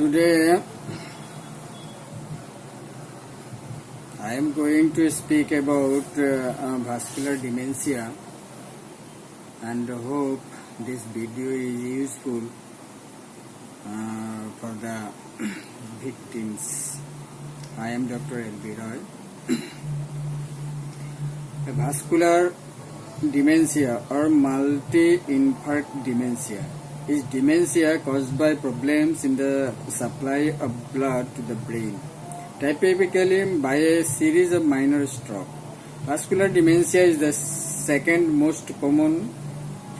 Today I am going to speak about vascular dementia and hope this video is useful for the victims. I am Dr. L.B. Roy. Vascular dementia or multi-infarct dementia is dementia caused by problems in the supply of blood to the brain, typically by a series of minor strokes. Vascular dementia is the second most common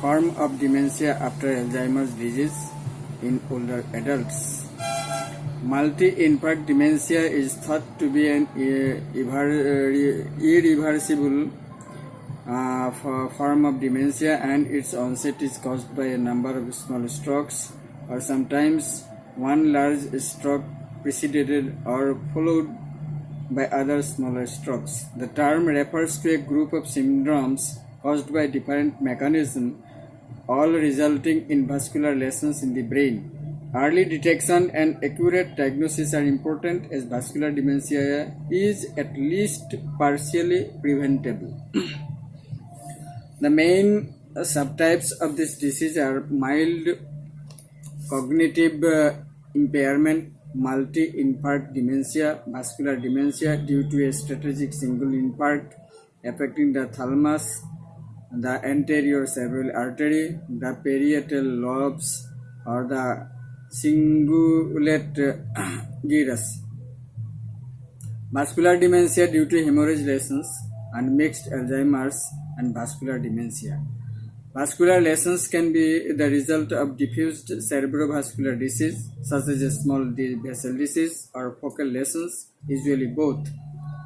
form of dementia after Alzheimer's disease in older adults. Multi-infarct dementia is thought to be an irreversible form of dementia, and its onset is caused by a number of small strokes, or sometimes one large stroke preceded or followed by other smaller strokes. The term refers to a group of syndromes caused by different mechanisms, all resulting in vascular lesions in the brain. Early detection and accurate diagnosis are important, as vascular dementia is at least partially preventable. The main subtypes of this disease are mild cognitive impairment, multi-infarct dementia, vascular dementia due to a strategic single infarct affecting the thalamus, the anterior cerebral artery, the parietal lobes, or the cingulate gyrus. Vascular dementia due to hemorrhage lesions, and mixed Alzheimer's and vascular dementia. Vascular lesions can be the result of diffused cerebrovascular disease, such as a small vessel disease, or focal lesions, usually both.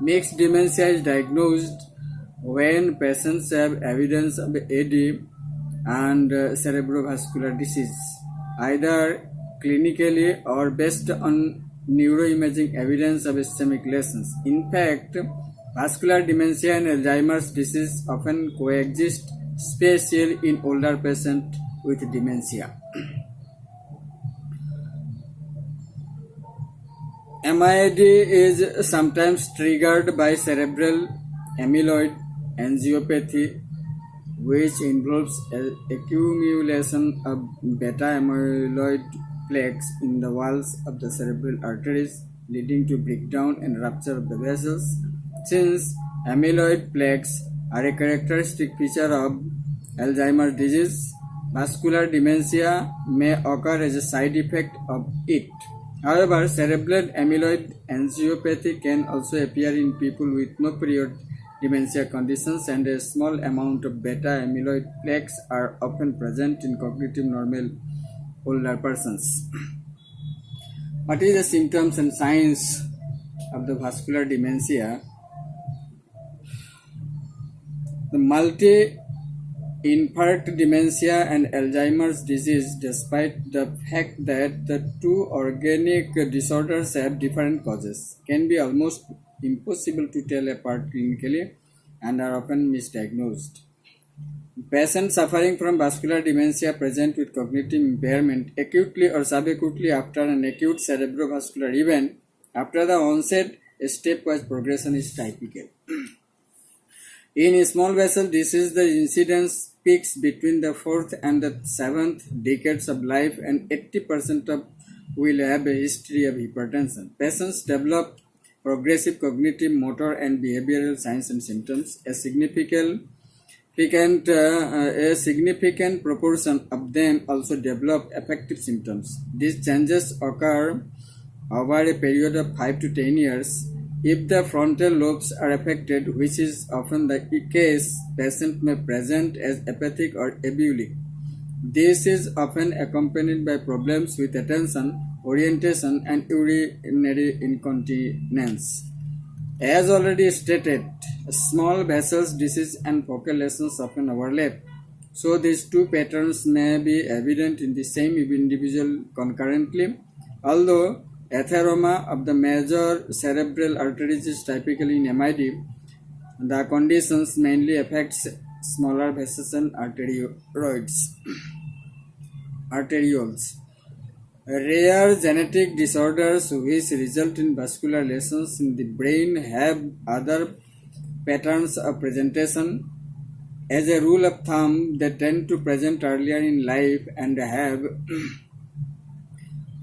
Mixed dementia is diagnosed when patients have evidence of AD and cerebrovascular disease, either clinically or based on neuroimaging evidence of ischemic lesions. In fact, vascular dementia and Alzheimer's disease often coexist, especially in older patients with dementia. MIAD is sometimes triggered by cerebral amyloid angiopathy, which involves accumulation of beta amyloid plaques in the walls of the cerebral arteries, leading to breakdown and rupture of the vessels. Since amyloid plaques are a characteristic feature of Alzheimer's disease, vascular dementia may occur as a side effect of it. However, cerebral amyloid angiopathy can also appear in people with no prior dementia conditions, and a small amount of beta amyloid plaques are often present in cognitive normal older persons. What is the symptoms and signs of the vascular dementia? The multi-infarct dementia and Alzheimer's disease, despite the fact that the two organic disorders have different causes, can be almost impossible to tell apart clinically and are often misdiagnosed. Patients suffering from vascular dementia present with cognitive impairment acutely or subacutely after an acute cerebrovascular event. After the onset, a stepwise progression is typical. In small vessel disease, the incidence peaks between the 4th and the 7th decades of life, and 80% of will have a history of hypertension. Patients develop progressive cognitive, motor, and behavioral signs and symptoms. A significant proportion of them also develop affective symptoms. These changes occur over a period of 5 to 10 years. If the frontal lobes are affected, which is often the case, patient may present as apathic or ebulic. This is often accompanied by problems with attention, orientation, and urinary incontinence. As already stated, small vessels disease and focal lesions often overlap, so these two patterns may be evident in the same individual concurrently. Although atheroma of the major cerebral arteries is typically in MID, the conditions mainly affects smaller vessels and arterioles. Rare genetic disorders which result in vascular lesions in the brain have other patterns of presentation. As a rule of thumb, they tend to present earlier in life and have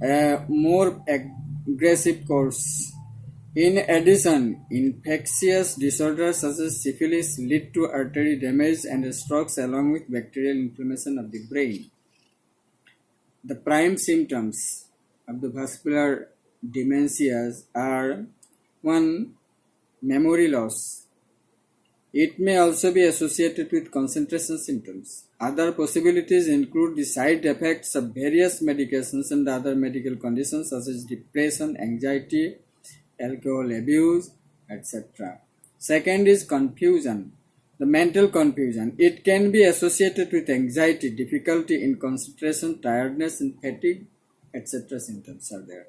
a more aggressive course. In addition, infectious disorders such as syphilis lead to artery damage and strokes along with bacterial inflammation of the brain. The prime symptoms of the vascular dementias are 1. Memory loss. It may also be associated with concentration symptoms. Other possibilities include the side effects of various medications and other medical conditions such as depression, anxiety, alcohol abuse, etc. Second is confusion. The mental confusion. It can be associated with anxiety, difficulty in concentration, tiredness and fatigue, etc. symptoms are there.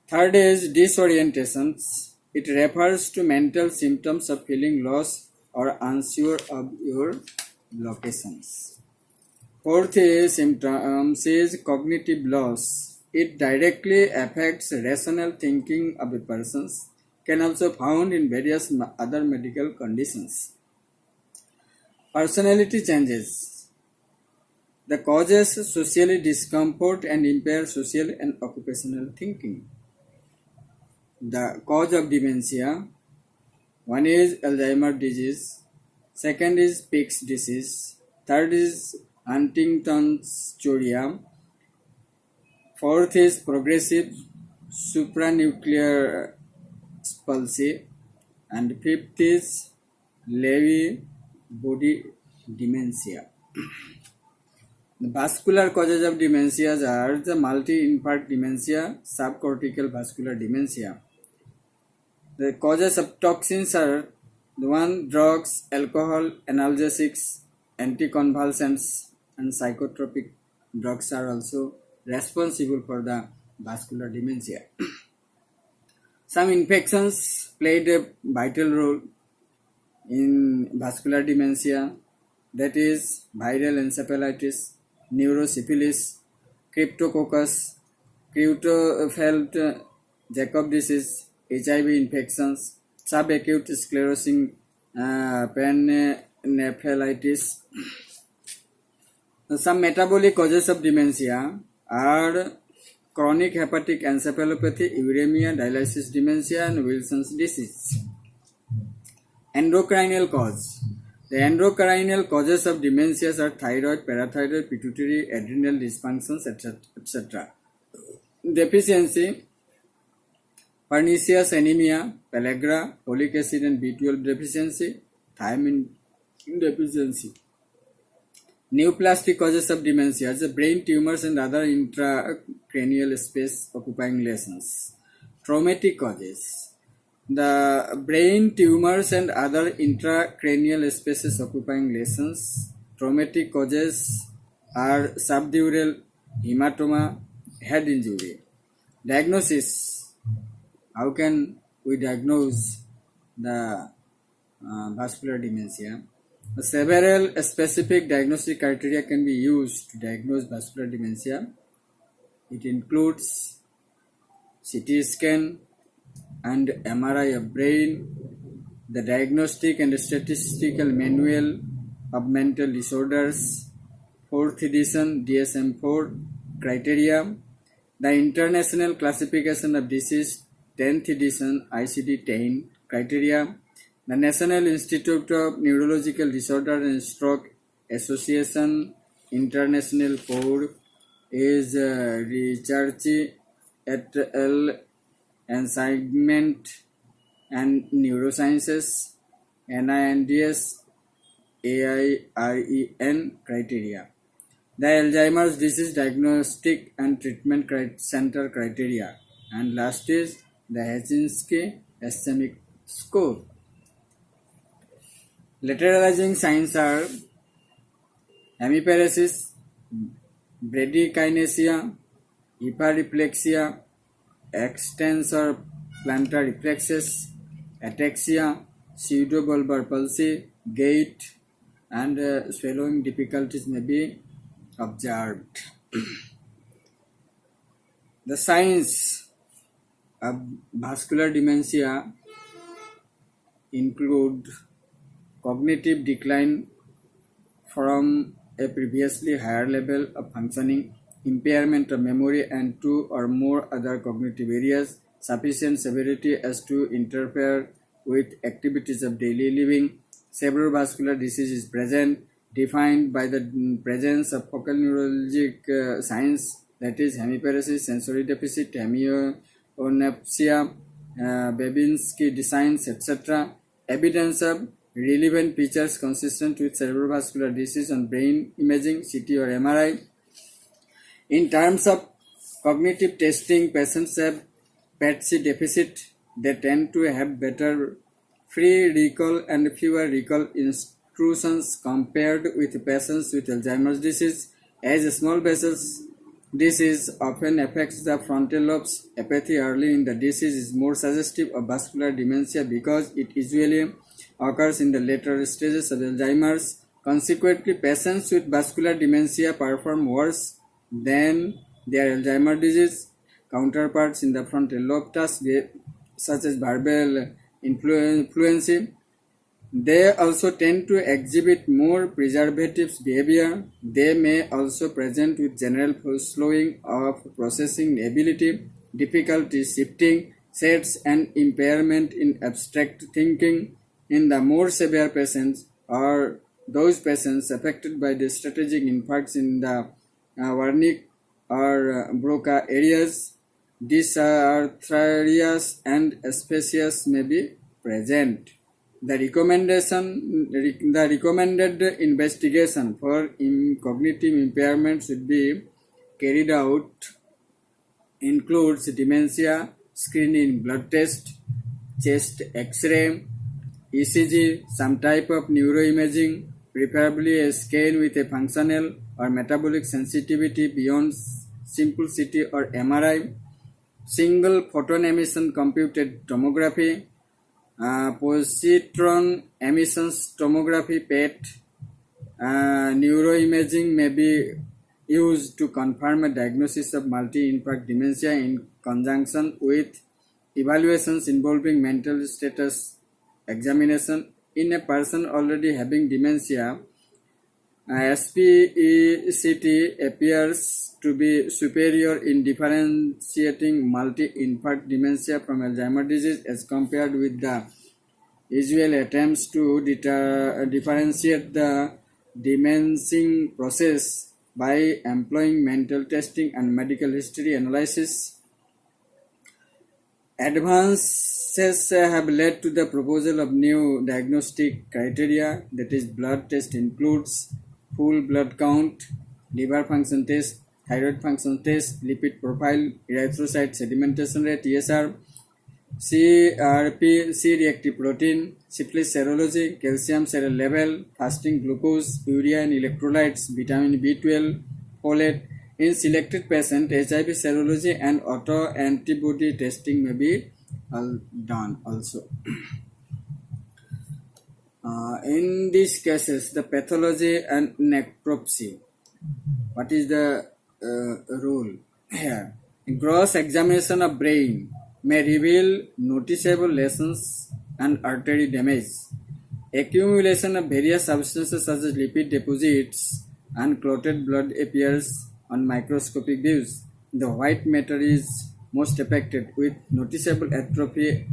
Third is disorientations. It refers to mental symptoms of feeling lost or unsure of your locations. Fourth is symptoms is cognitive loss. It directly affects rational thinking of a person. Can also found in various other medical conditions. Personality changes. The causes socially discomfort and impair social and occupational thinking. The cause of dementia. One is Alzheimer's disease. Second is Pick's disease. Third is Huntington's chorea. Fourth is progressive supranuclear palsy. And fifth is Lewy body dementia. The vascular causes of dementia are the multi-infarct dementia, subcortical vascular dementia. The causes of toxins are the 1. Drugs, alcohol, analgesics, anticonvulsants, and psychotropic drugs are also responsible for the vascular dementia. Some infections played a vital role in vascular dementia, that is viral encephalitis, neurosyphilis, cryptococcus, Creutzfeldt Jakob disease, HIV infections, subacute sclerosing panencephalitis. Some metabolic causes of dementia are chronic hepatic encephalopathy, uremia, dialysis dementia, and Wilson's disease. Endocrinal cause. The endocrinal causes of dementias are thyroid, parathyroid, pituitary, adrenal dysfunctions, etc. Deficiency: pernicious anemia, pellagra, folic acid and B12 deficiency, thiamine deficiency. Neoplastic causes of dementia: brain tumors and other intracranial space occupying lesions. Traumatic causes: the brain tumors and other intracranial spaces occupying lesions. Traumatic causes are subdural hematoma, head injury. Diagnosis: how can we diagnose the vascular dementia? Several specific diagnostic criteria can be used to diagnose vascular dementia. It includes CT scan and MRI of brain, the Diagnostic and Statistical Manual of Mental Disorders, 4th edition DSM-4 criteria, the International Classification of Disease, 10th edition ICD-10 criteria, the National Institute of Neurological Disorder and Stroke Association International Code is Research et al. Ensignment and Neurosciences, NINDS AIREN criteria. The Alzheimer's Disease Diagnostic and Treatment Center criteria. And last is the Helsinki Ischemic Score. Lateralizing signs are hemiparesis, bradykinesia, hyperreflexia, extensor plantar reflexes, ataxia, pseudobulbar palsy, gait, and swallowing difficulties may be observed. The signs of vascular dementia include cognitive decline from a previously higher level of functioning, impairment of memory and two or more other cognitive areas, sufficient severity as to interfere with activities of daily living. Cerebrovascular disease is present, defined by the presence of focal neurologic signs, that is hemiparesis, sensory deficit, hemionepsia, Babinski signs, etc. Evidence of relevant features consistent with cerebrovascular disease on brain imaging, CT or MRI. In terms of cognitive testing, patients have PET-C deficit. They tend to have better free recall and fewer recall intrusions compared with patients with Alzheimer's disease, as small vessels disease often affects the frontal lobes. Apathy early in the disease is more suggestive of vascular dementia because it usually occurs in the later stages of Alzheimer's. Consequently, patients with vascular dementia perform worse than their Alzheimer's disease counterparts in the frontal lobe tasks, such as verbal fluency. They also tend to exhibit more preservative behavior. They may also present with general slowing of processing ability, difficulty shifting sets, and impairment in abstract thinking. In the more severe patients or those patients affected by the strategic infarcts in the Wernicke or Broca areas, dysarthrias and aspasias may be present. The recommended investigation for cognitive impairment should be carried out includes dementia screening, blood test, chest X-ray, ECG, some type of neuroimaging, preferably a scan with a functional or metabolic sensitivity beyond simple CT or MRI, single photon emission computed tomography, positron emission tomography PET, neuroimaging may be used to confirm a diagnosis of multi-infarct dementia in conjunction with evaluations involving mental status examination. In a person already having dementia, SPECT appears to be superior in differentiating multi-infarct dementia from Alzheimer's disease as compared with the usual attempts to differentiate the demencing process by employing mental testing and medical history analysis. Advances have led to the proposal of new diagnostic criteria, that is, blood test includes full blood count, liver function test, thyroid function test, lipid profile, erythrocyte sedimentation rate (ESR), CRP, C-reactive protein, syphilis serology, calcium serum level, fasting glucose, urea and electrolytes, vitamin B12, folate. In selected patients, HIV serology and autoantibody testing may be done also. In these cases, the pathology and necropsy. What is the rule here? Gross examination of brain may reveal noticeable lesions and artery damage. Accumulation of various substances such as lipid deposits and clotted blood appears on microscopic views. The white matter is most affected with noticeable atrophy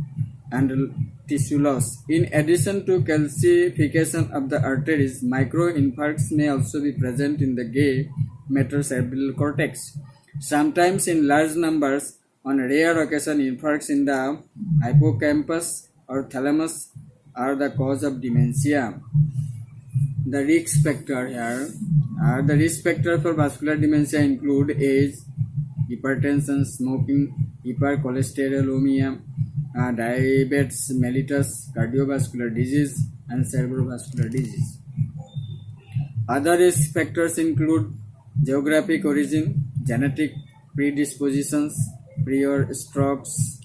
and tissue loss. In addition to calcification of the arteries, microinfarcts may also be present in the gray matter cerebral cortex. Sometimes in large numbers, on rare occasion, infarcts in the hippocampus or thalamus are the cause of dementia. The risk factor here the risk factors for vascular dementia include age, hypertension, smoking, hypercholesterolemia, diabetes mellitus, cardiovascular disease, and cerebrovascular disease. Other risk factors include geographic origin, genetic predispositions, prior strokes.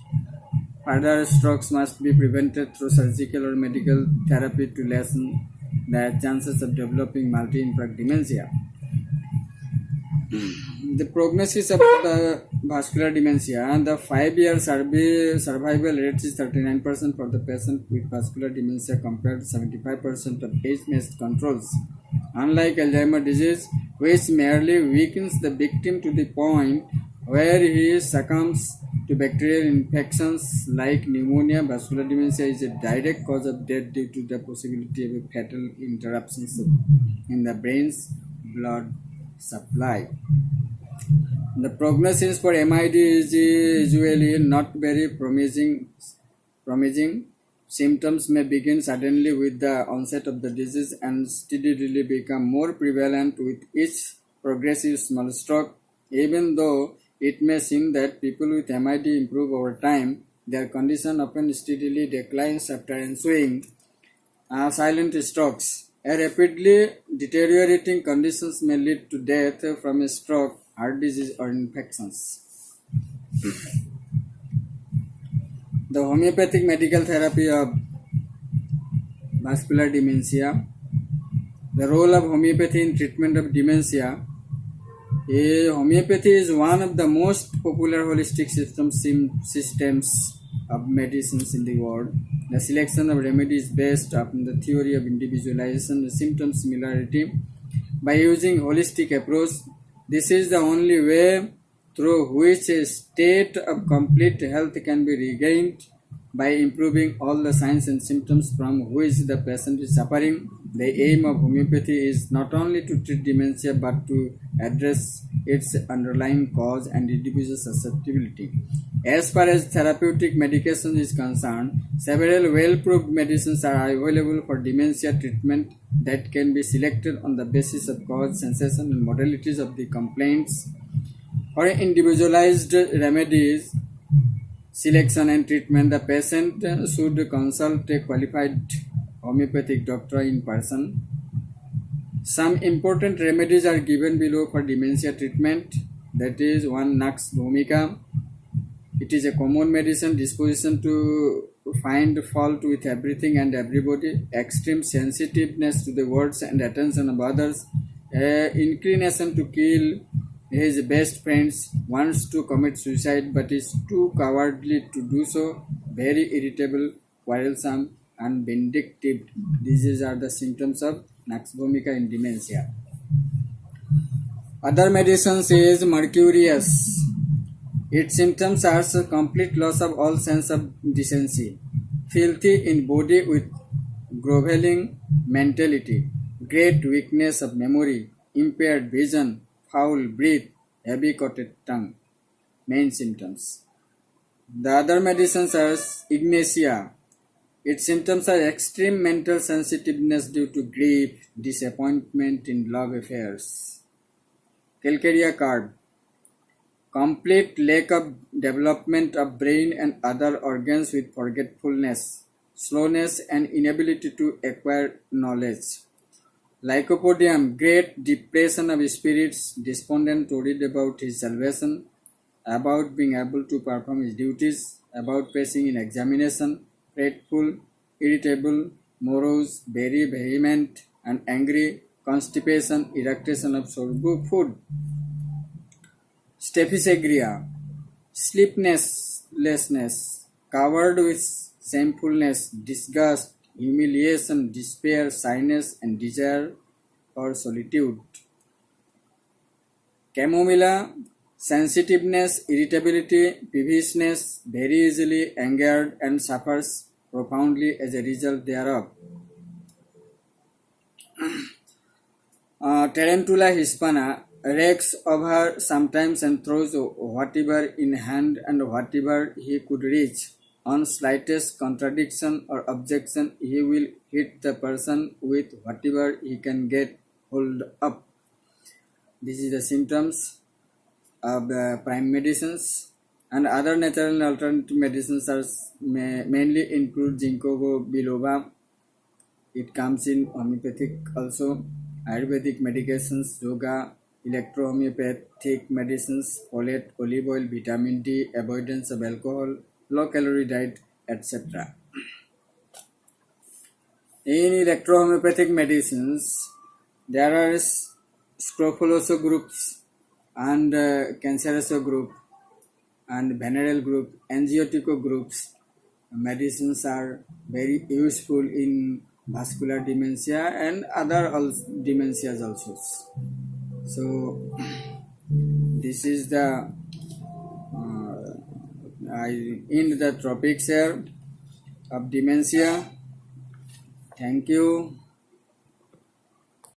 Further strokes must be prevented through surgical or medical therapy to lessen the chances of developing multi-infarct dementia. The prognosis of the vascular dementia and the 5-year survival rate is 39% for the patient with vascular dementia compared to 75% of age-matched controls. Unlike Alzheimer's disease, which merely weakens the victim to the point where he succumbs to bacterial infections like pneumonia, vascular dementia is a direct cause of death due to the possibility of a fatal interruptions in the brain's blood supply. The prognosis for MID is usually not very promising. Symptoms may begin suddenly with the onset of the disease and steadily become more prevalent with each progressive small stroke. Even though it may seem that people with MID improve over time, their condition often steadily declines after ensuing silent strokes. A rapidly deteriorating conditions may lead to death from a stroke, heart disease, or infections. The homeopathic medical therapy of vascular dementia. The role of homeopathy in treatment of dementia. Homeopathy is one of the most popular holistic systems of medicines in the world. The selection of remedies based upon the theory of individualization and symptom similarity. By using holistic approach, this is the only way through which a state of complete health can be regained by improving all the signs and symptoms from which the patient is suffering. The aim of homeopathy is not only to treat dementia but to address its underlying cause and individual susceptibility. As far as therapeutic medication is concerned, several well-proved medicines are available for dementia treatment that can be selected on the basis of cause, sensation, and modalities of the complaints. For individualized remedies, selection and treatment, the patient should consult a qualified homeopathic doctor in person. Some important remedies are given below for dementia treatment. That is, 1. Nux vomica. It is a common medicine disposition to find fault with everything and everybody, extreme sensitiveness to the words and attention of others, inclination to kill his best friends, wants to commit suicide but is too cowardly to do so, very irritable, quarrelsome, and vindictive. These are the symptoms of nux vomica in dementia. Other medicines is mercurius. Its symptoms are complete loss of all sense of decency, filthy in body with groveling mentality, great weakness of memory, impaired vision, foul breath, heavy coated tongue. Main symptoms. The other medicines are ignatia. Its symptoms are extreme mental sensitiveness due to grief, disappointment in love affairs. Calcarea card. Complete lack of development of brain and other organs with forgetfulness, slowness and inability to acquire knowledge. Lycopodium, great depression of spirits, despondent, worried about his salvation, about being able to perform his duties, about passing in examination, fretful, irritable, morose, very vehement and angry, constipation, irritation of food. Stephysagria, sleeplessness, covered with shamefulness, disgust, humiliation, despair, shyness, and desire for solitude. Chamomilla, sensitiveness, irritability, peevishness, very easily angered and suffers profoundly as a result thereof. Tarantula hispana, rakes over sometimes and throws whatever in hand and whatever he could reach. On slightest contradiction or objection, he will hit the person with whatever he can get hold of. This is the symptoms of prime medicines. And other natural and alternative medicines are mainly include ginkgo biloba. It comes in homeopathic also. Ayurvedic medications, yoga, electrohomeopathic medicines, folate, olive oil, vitamin D, avoidance of alcohol, low-calorie diet, etc. In electrohomeopathic medicines, there are scrofulous groups and cancerous group and venereal group, angiotico groups. Medicines are very useful in vascular dementia and other dementias also. So this is the I end the topics here of dementia. Thank you.